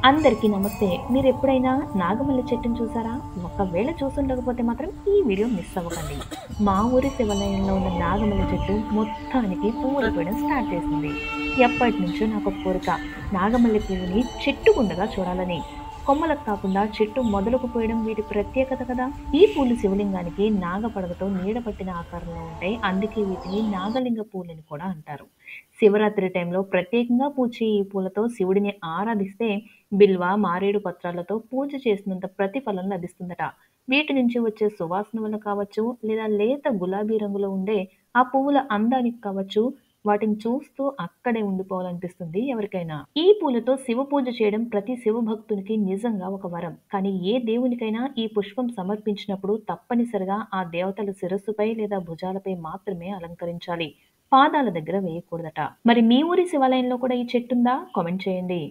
అందరికీ నమస్తే. మీరెప్పుడైనా నాగమల్లి చెట్టుని చూసారా? ఒకవేళ చూసుండకపోతే మాత్రం ఈ వీడియో మిస్ అవ్వకండి. మా ఊరి శివాలయంలో ఉన్న నాగమల్లి చెట్టు మొత్తానికి పువ్వులు పూయడం స్టార్ట్ చేసింది. ఎప్పటినుంచో నాకొక కోరిక. నాగమల్లి పువ్వుని చెట్టుకుండగా చూడాలని. కొమ్మలకు కాకుండా చెట్టు మొదలకు పోయడం వీటి ప్రత్యేకత కదా! ఈ పూలు శివలింగానికి నాగపడగతో నీడ పట్టిన ఆకారంలో ఉంటాయి. అందుకే వీటిని నాగలింగ పూలని కూడా అంటారు. శివరాత్రి టైంలో ప్రత్యేకంగా పూచే ఈ పూలతో శివుడిని ఆరాధిస్తే బిల్వ, మారేడు పత్రాలతో పూజ చేసినంత ప్రతిఫలం లభిస్తుందట. వీటి నుంచి వచ్చే సువాసన వల్ల కావచ్చు, లేదా లేత గులాబీ రంగులో ఉండే ఆ పువ్వుల అందానికి కావచ్చు, వాటిని చూస్తూ అక్కడే ఉండిపోవాలనిపిస్తుంది ఎవరికైనా. ఈ పూలతో శివ పూజ చేయడం ప్రతి శివ భక్తునికి నిజంగా ఒక వరం. కానీ ఏ దేవునికైనా ఈ పుష్పం సమర్పించినప్పుడు తప్పనిసరిగా ఆ దేవతల శిరస్సుపై లేదా భుజాలపై మాత్రమే అలంకరించాలి. పాదాల దగ్గర వేయకూడదట. మరి మీ ఊరి శివాలయంలో కూడా ఈ చెట్టుందా? కామెంట్ చేయండి.